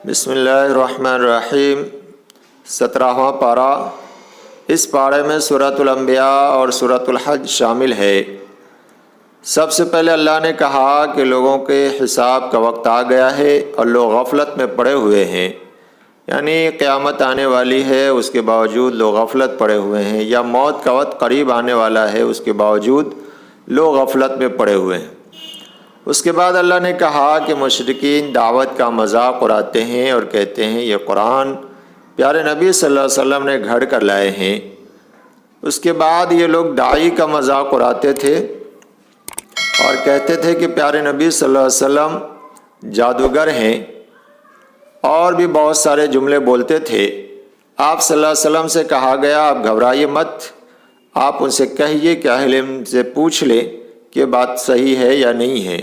بسم اللہ الرحمن الرحیم 17واں پارہ۔ اس پارے میں سورۃ الانبیاء اور سورۃ الحج شامل ہے۔ سب سے پہلے اللہ نے کہا کہ لوگوں کے حساب کا وقت آ گیا ہے اور لوگ غفلت میں پڑے ہوئے ہیں، یعنی قیامت آنے والی ہے، اس کے باوجود لوگ غفلت پڑے ہوئے ہیں، یا موت کا وقت قریب آنے والا ہے، اس کے باوجود لوگ غفلت میں پڑے ہوئے ہیں۔ اس کے بعد اللہ نے کہا کہ مشرکین دعوت کا مذاق اڑاتے ہیں اور کہتے ہیں یہ قرآن پیارے نبی صلی اللہ علیہ وسلم نے گھڑ کر لائے ہیں۔ اس کے بعد یہ لوگ داعی کا مذاق اڑاتے تھے اور کہتے تھے کہ پیارے نبی صلی اللہ علیہ وسلم جادوگر ہیں، اور بھی بہت سارے جملے بولتے تھے۔ آپ صلی اللہ علیہ وسلم سے کہا گیا آپ گھبرائیے مت، آپ ان سے کہیے کہ اہل علم سے پوچھ لیں کہ بات صحیح ہے یا نہیں ہے،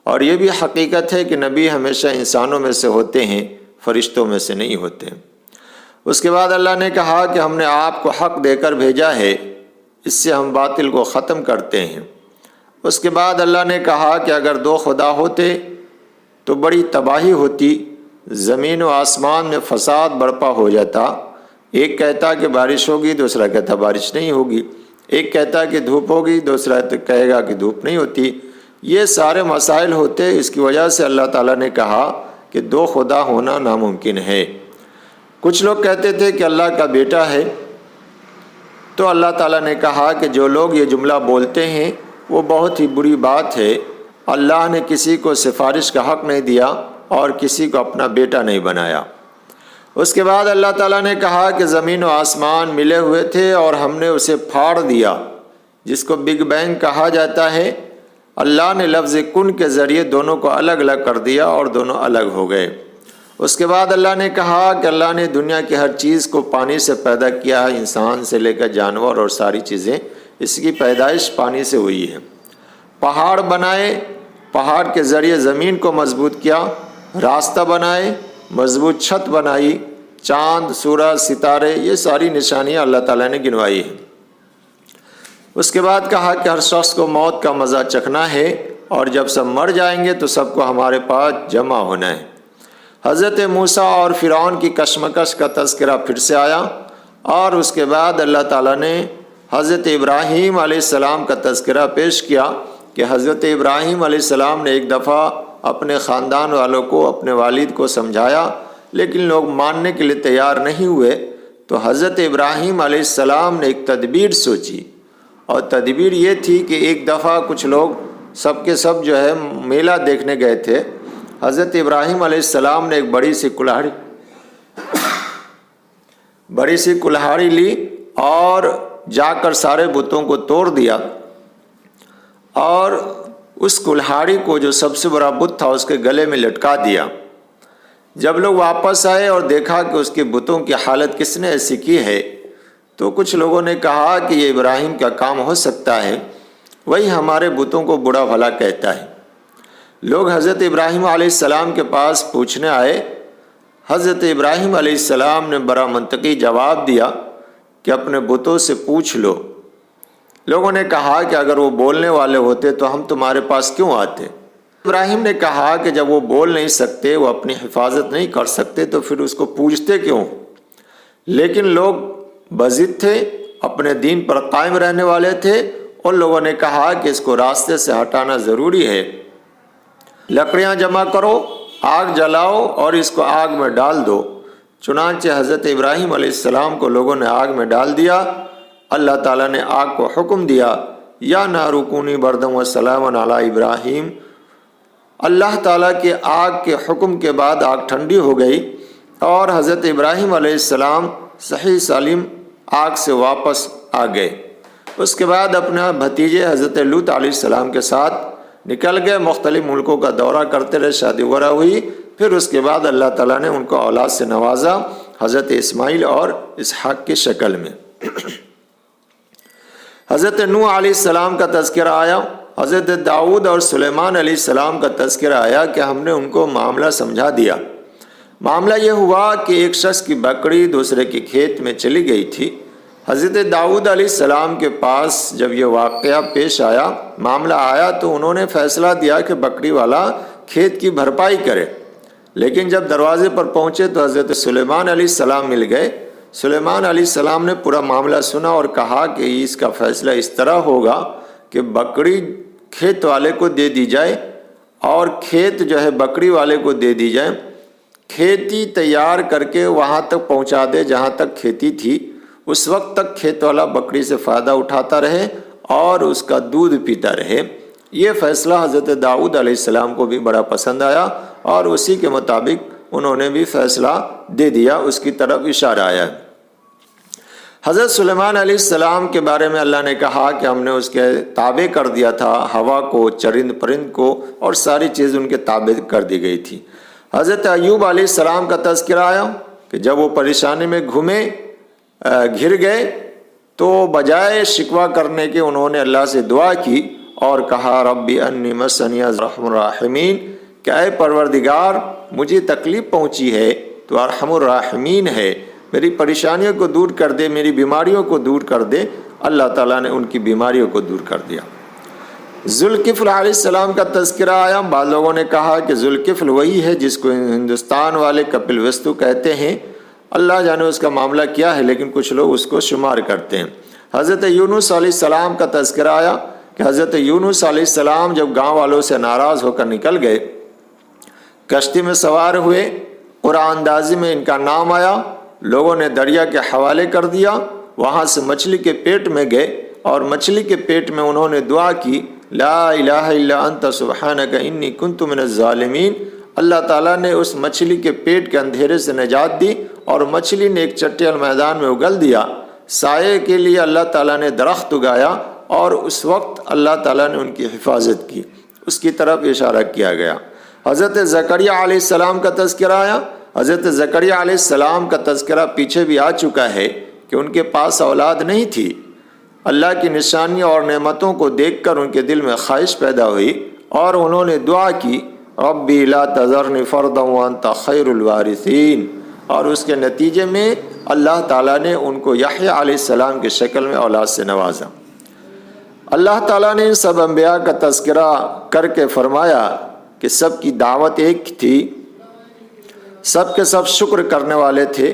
اور یہ بھی حقیقت ہے کہ نبی ہمیشہ انسانوں میں سے ہوتے ہیں، فرشتوں میں سے نہیں ہوتے۔ اس کے بعد اللہ نے کہا کہ ہم نے آپ کو حق دے کر بھیجا ہے، اس سے ہم باطل کو ختم کرتے ہیں۔ اس کے بعد اللہ نے کہا کہ اگر دو خدا ہوتے تو بڑی تباہی ہوتی، زمین و آسمان میں فساد برپا ہو جاتا۔ ایک کہتا کہ بارش ہوگی، دوسرا کہتا بارش نہیں ہوگی، ایک کہتا کہ دھوپ ہوگی، دوسرا تو کہے گا کہ دھوپ نہیں ہوتی۔ یہ سارے مسائل ہوتے، اس کی وجہ سے اللہ تعالیٰ نے کہا کہ دو خدا ہونا ناممکن ہے۔ کچھ لوگ کہتے تھے کہ اللہ کا بیٹا ہے، تو اللہ تعالیٰ نے کہا کہ جو لوگ یہ جملہ بولتے ہیں وہ بہت ہی بری بات ہے۔ اللہ نے کسی کو سفارش کا حق نہیں دیا اور کسی کو اپنا بیٹا نہیں بنایا۔ اس کے بعد اللہ تعالیٰ نے کہا کہ زمین و آسمان ملے ہوئے تھے اور ہم نے اسے پھاڑ دیا، جس کو بگ بینگ کہا جاتا ہے۔ اللہ نے لفظ کن کے ذریعے دونوں کو الگ الگ کر دیا اور دونوں الگ ہو گئے۔ اس کے بعد اللہ نے کہا کہ اللہ نے دنیا کی ہر چیز کو پانی سے پیدا کیا ہے، انسان سے لے کر جانور اور ساری چیزیں، اس کی پیدائش پانی سے ہوئی ہے۔ پہاڑ بنائے، پہاڑ کے ذریعے زمین کو مضبوط کیا، راستہ بنائے، مضبوط چھت بنائی، چاند، سورج، ستارے، یہ ساری نشانیاں اللہ تعالیٰ نے گنوائی ہیں۔ اس کے بعد کہا کہ ہر شخص کو موت کا مزہ چکھنا ہے، اور جب سب مر جائیں گے تو سب کو ہمارے پاس جمع ہونا ہے۔ حضرت موسیٰ اور فرعون کی کشمکش کا تذکرہ پھر سے آیا، اور اس کے بعد اللہ تعالیٰ نے حضرت ابراہیم علیہ السلام کا تذکرہ پیش کیا کہ حضرت ابراہیم علیہ السلام نے ایک دفعہ اپنے خاندان والوں کو، اپنے والد کو سمجھایا، لیکن لوگ ماننے کے لیے تیار نہیں ہوئے۔ تو حضرت ابراہیم علیہ السلام نے ایک تدبیر سوچی، اور تدبیر یہ تھی کہ ایک دفعہ کچھ لوگ سب کے سب جو ہے میلہ دیکھنے گئے تھے۔ حضرت ابراہیم علیہ السلام نے ایک بڑی سی کلہاڑی لی اور جا کر سارے بتوں کو توڑ دیا، اور اس کلہاڑی کو جو سب سے بڑا بت تھا اس کے گلے میں لٹکا دیا۔ جب لوگ واپس آئے اور دیکھا کہ اس کے بتوں کی حالت کس نے ایسی کی ہے، تو کچھ لوگوں نے کہا کہ یہ ابراہیم کا کام ہو سکتا ہے، وہی ہمارے بتوں کو برا بھلا کہتا ہے۔ لوگ حضرت ابراہیم علیہ السلام کے پاس پوچھنے آئے۔ حضرت ابراہیم علیہ السلام نے بڑا منطقی جواب دیا کہ اپنے بتوں سے پوچھ لو۔ لوگوں نے کہا کہ اگر وہ بولنے والے ہوتے تو ہم تمہارے پاس کیوں آتے؟ ابراہیم نے کہا کہ جب وہ بول نہیں سکتے، وہ اپنی حفاظت نہیں کر سکتے، تو پھر اس کو پوچھتے کیوں؟ لیکن لوگ بضد تھے، اپنے دین پر قائم رہنے والے تھے، اور لوگوں نے کہا کہ اس کو راستے سے ہٹانا ضروری ہے۔ لکڑیاں جمع کرو، آگ جلاؤ اور اس کو آگ میں ڈال دو۔ چنانچہ حضرت ابراہیم علیہ السلام کو لوگوں نے آگ میں ڈال دیا۔ اللہ تعالیٰ نے آگ کو حکم دیا، یا نار کونی بردم وسلام علی ابراہیم۔ اللہ تعالیٰ کے آگ کے حکم کے بعد آگ ٹھنڈی ہو گئی، اور حضرت ابراہیم علیہ السلام صحیح سالم آگ سے واپس آ گئے۔ اس کے بعد اپنا بھتیجے حضرت لوط علیہ السلام کے ساتھ نکل گئے، مختلف ملکوں کا دورہ کرتے رہے، شادی وغیرہ ہوئی۔ پھر اس کے بعد اللہ تعالیٰ نے ان کو اولاد سے نوازا، حضرت اسماعیل اور اسحاق کی شکل میں۔ حضرت نوح علیہ السلام کا تذکرہ آیا، حضرت داؤد اور سلیمان علیہ السلام کا تذکرہ آیا کہ ہم نے ان کو معاملہ سمجھا دیا۔ معاملہ یہ ہوا کہ ایک شخص کی بکری دوسرے کے کھیت میں چلی گئی تھی۔ حضرت داؤد علیہ السلام کے پاس جب یہ واقعہ پیش آیا، معاملہ آیا، تو انہوں نے فیصلہ دیا کہ بکری والا کھیت کی بھرپائی کرے، لیکن جب دروازے پر پہنچے تو حضرت سلیمان علیہ السلام مل گئے۔ سلیمان علیہ السلام نے پورا معاملہ سنا اور کہا کہ اس کا فیصلہ اس طرح ہوگا کہ بکری کھیت والے کو دے دی جائے اور کھیت جو ہے بکری والے کو دے دی جائے، کھیتی تیار کر کے وہاں تک پہنچا دے جہاں تک کھیتی تھی، اس وقت تک کھیت والا بکری سے فائدہ اٹھاتا رہے اور اس کا دودھ پیتا رہے۔ یہ فیصلہ حضرت داؤد علیہ السلام کو بھی بڑا پسند آیا اور اسی کے مطابق انہوں نے بھی فیصلہ دے دیا، اس کی طرف اشارہ آیا۔ حضرت سلیمان علیہ السلام کے بارے میں اللہ نے کہا کہ ہم نے اس کے تابع کر دیا تھا ہوا کو، چرند پرند کو، اور ساری چیز ان کے تابع کر دی گئی تھی۔ حضرت ایوب علیہ السلام کا تذکرہ آیا کہ جب وہ پریشانی میں گھر گئے تو بجائے شکوہ کرنے کے انہوں نے اللہ سے دعا کی اور کہا ربی انی مسنی ارحم الراحمین، کہ اے پروردگار مجھے تکلیف پہنچی ہے تو ارحم الراحمین ہے، میری پریشانیوں کو دور کر دے، میری بیماریوں کو دور کر دے۔ اللہ تعالیٰ نے ان کی بیماریوں کو دور کر دیا۔ ذوالکفل علیہ السلام کا تذکرہ آیا۔ بعض لوگوں نے کہا کہ ذوالکفل وہی ہے جس کو ہندوستان والے کپل وستو کہتے ہیں، اللہ جانے اس کا معاملہ کیا ہے، لیکن کچھ لوگ اس کو شمار کرتے ہیں۔ حضرت یونس علیہ السلام کا تذکرہ آیا کہ حضرت یونس علیہ السلام جب گاؤں والوں سے ناراض ہو کر نکل گئے، کشتی میں سوار ہوئے، قرآن اندازی میں ان کا نام آیا، لوگوں نے دریا کے حوالے کر دیا، وہاں سے مچھلی کے پیٹ میں گئے اور مچھلی کے پیٹ میں انہوں نے دعا کی لا الہ الا انت سبحانک انی کنت من الظالمین۔ اللہ تعالیٰ نے اس مچھلی کے پیٹ کے اندھیرے سے نجات دی اور مچھلی نے ایک چٹیل میدان میں اگل دیا۔ سائے کے لیے اللہ تعالیٰ نے درخت اگایا اور اس وقت اللہ تعالیٰ نے ان کی حفاظت کی، اس کی طرف اشارہ کیا گیا۔ حضرت زکریا علیہ السلام کا تذکرہ آیا۔ حضرت زکریا علیہ السلام کا تذکرہ پیچھے بھی آ چکا ہے کہ ان کے پاس اولاد نہیں تھی۔ اللہ کی نشانیوں اور نعمتوں کو دیکھ کر ان کے دل میں خواہش پیدا ہوئی اور انہوں نے دعا کی ربی لا تذرنی فردا وانت خیر الوارثین، اور اس کے نتیجے میں اللہ تعالیٰ نے ان کو یحییٰ علیہ السلام کی شکل میں اولاد سے نوازا۔ اللہ تعالیٰ نے ان سب انبیاء کا تذکرہ کر کے فرمایا کہ سب کی دعوت ایک تھی، سب کے سب شکر کرنے والے تھے،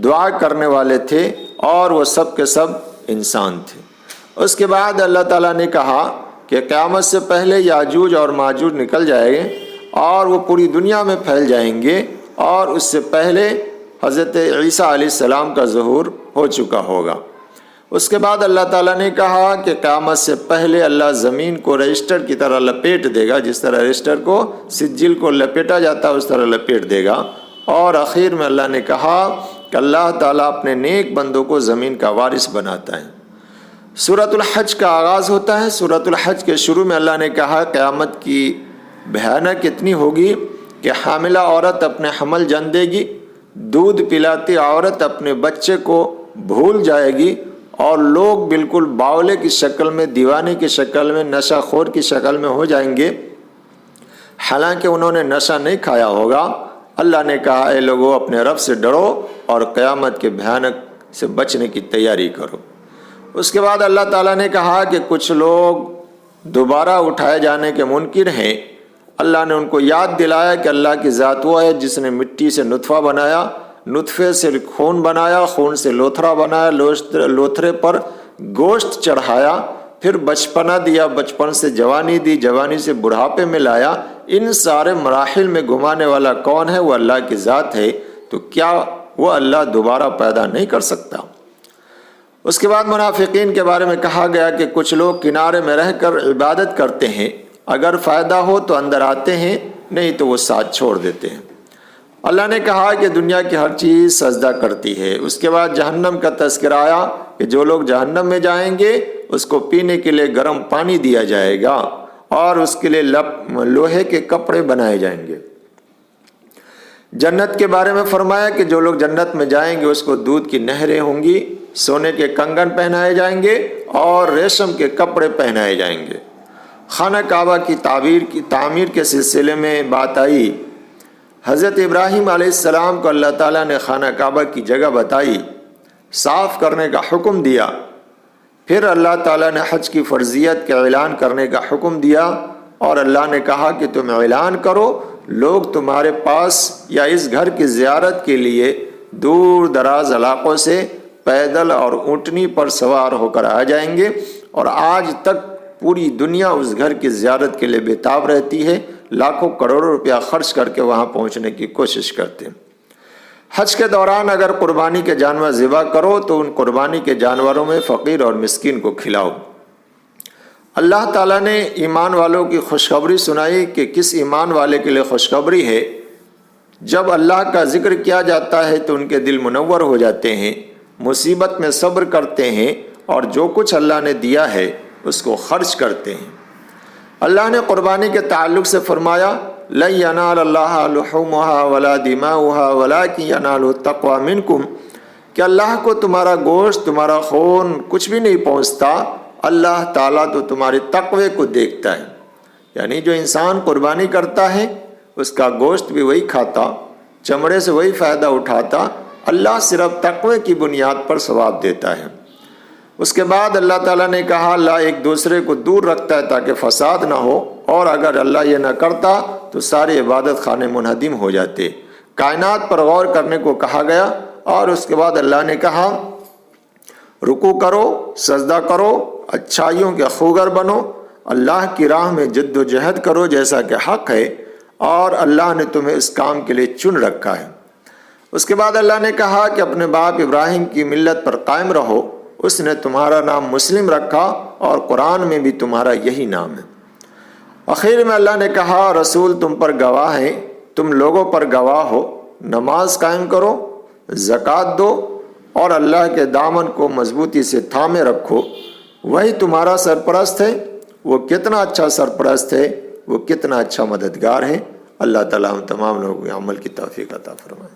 دعا کرنے والے تھے اور وہ سب کے سب انسان تھے۔ اس کے بعد اللہ تعالیٰ نے کہا کہ قیامت سے پہلے یاجوج اور ماجوج نکل جائیں گے اور وہ پوری دنیا میں پھیل جائیں گے، اور اس سے پہلے حضرت عیسیٰ علیہ السلام کا ظہور ہو چکا ہوگا۔ اس کے بعد اللہ تعالیٰ نے کہا کہ قیامت سے پہلے اللہ زمین کو رجسٹر کی طرح لپیٹ دے گا، جس طرح رجسٹر کو سجل کو لپیٹا جاتا ہے اس طرح لپیٹ دے گا۔ اور آخر میں اللہ نے کہا کہ اللہ تعالیٰ اپنے نیک بندوں کو زمین کا وارث بناتا ہے۔ سورۃ الحج کا آغاز ہوتا ہے۔ سورۃ الحج کے شروع میں اللہ نے کہا قیامت کی بھیانک اتنی ہوگی کہ حاملہ عورت اپنے حمل جن دے گی، دودھ پلاتی عورت اپنے بچے کو بھول جائے گی، اور لوگ بالکل باولے کی شکل میں، دیوانے کی شکل میں، نشہ خور کی شکل میں ہو جائیں گے، حالانکہ انہوں نے نشہ نہیں کھایا ہوگا۔ اللہ نے کہا اے لوگو اپنے رب سے ڈرو اور قیامت کے بھیانک سے بچنے کی تیاری کرو۔ اس کے بعد اللہ تعالیٰ نے کہا کہ کچھ لوگ دوبارہ اٹھائے جانے کے منکر ہیں۔ اللہ نے ان کو یاد دلایا کہ اللہ کی ذات وہ ہے جس نے مٹی سے نطفہ بنایا، نطفے سے خون بنایا، خون سے لوتھرا بنایا، لوتھرے پر گوشت چڑھایا، پھر بچپنا دیا، بچپن سے جوانی دی، جوانی سے بڑھاپے میں لایا۔ ان سارے مراحل میں گھمانے والا کون ہے؟ وہ اللہ کی ذات ہے۔ تو کیا وہ اللہ دوبارہ پیدا نہیں کر سکتا؟ اس کے بعد منافقین کے بارے میں کہا گیا کہ کچھ لوگ کنارے میں رہ کر عبادت کرتے ہیں، اگر فائدہ ہو تو اندر آتے ہیں، نہیں تو وہ ساتھ چھوڑ دیتے ہیں۔ اللہ نے کہا کہ دنیا کی ہر چیز سجدہ کرتی ہے۔ اس کے بعد جہنم کا تذکرہ آیا کہ جو لوگ جہنم میں جائیں گے اس کو پینے کے لیے گرم پانی دیا جائے گا اور اس کے لیے لوہے کے کپڑے بنائے جائیں گے۔ جنت کے بارے میں فرمایا کہ جو لوگ جنت میں جائیں گے اس کو دودھ کی نہریں ہوں گی، سونے کے کنگن پہنائے جائیں گے اور ریشم کے کپڑے پہنائے جائیں گے۔ خانہ کعبہ کی تعمیر کے سلسلے میں بات آئی۔ حضرت ابراہیم علیہ السلام کو اللہ تعالیٰ نے خانہ کعبہ کی جگہ بتائی، صاف کرنے کا حکم دیا، پھر اللہ تعالیٰ نے حج کی فرضیت کے اعلان کرنے کا حکم دیا اور اللہ نے کہا کہ تم اعلان کرو لوگ تمہارے پاس یا اس گھر کی زیارت کے لیے دور دراز علاقوں سے پیدل اور اونٹنی پر سوار ہو کر آ جائیں گے، اور آج تک پوری دنیا اس گھر کی زیارت کے لیے بےتاب رہتی ہے، لاکھوں کروڑوں روپیہ خرچ کر کے وہاں پہنچنے کی کوشش کرتے ہیں۔ حج کے دوران اگر قربانی کے جانور ذبح کرو تو ان قربانی کے جانوروں میں فقیر اور مسکین کو کھلاؤ۔ اللہ تعالیٰ نے ایمان والوں کی خوشخبری سنائی کہ کس ایمان والے کے لیے خوشخبری ہے، جب اللہ کا ذکر کیا جاتا ہے تو ان کے دل منور ہو جاتے ہیں، مصیبت میں صبر کرتے ہیں، اور جو کچھ اللہ نے دیا ہے اس کو خرچ کرتے ہیں۔ اللہ نے قربانی کے تعلق سے فرمایا لَن يَنَالَ اللَّهَ لُحُومُهَا وَلَا دِمَاؤُهَا وَلَٰكِن يَنَالُهُ التَّقْوَىٰ مِنكُمْ کہ اللہ کو تمہارا گوشت، تمہارا خون کچھ بھی نہیں پہنچتا، اللہ تعالیٰ تو تمہارے تقوی کو دیکھتا ہے۔ یعنی جو انسان قربانی کرتا ہے اس کا گوشت بھی وہی کھاتا، چمڑے سے وہی فائدہ اٹھاتا، اللہ صرف تقوی کی بنیاد پر ثواب دیتا ہے۔ اس کے بعد اللہ تعالیٰ نے کہا اللہ ایک دوسرے کو دور رکھتا ہے تاکہ فساد نہ ہو، اور اگر اللہ یہ نہ کرتا تو سارے عبادت خانے منہدم ہو جاتے۔ کائنات پر غور کرنے کو کہا گیا، اور اس کے بعد اللہ نے کہا رکوع کرو، سجدہ کرو، اچھائیوں کے خوگر بنو، اللہ کی راہ میں جد و جہد کرو جیسا کہ حق ہے، اور اللہ نے تمہیں اس کام کے لیے چن رکھا ہے۔ اس کے بعد اللہ نے کہا کہ اپنے باپ ابراہیم کی ملت پر قائم رہو، اس نے تمہارا نام مسلم رکھا، اور قرآن میں بھی تمہارا یہی نام ہے۔ آخر میں اللہ نے کہا رسول تم پر گواہ ہیں، تم لوگوں پر گواہ ہو، نماز قائم کرو، زکوٰۃ دو، اور اللہ کے دامن کو مضبوطی سے تھامے رکھو، وہی تمہارا سرپرست ہے۔ وہ کتنا اچھا سرپرست ہے، وہ کتنا اچھا مددگار ہے۔ اللہ تعالیٰ ہم تمام لوگوں کو عمل کی توفیق عطا فرمائے۔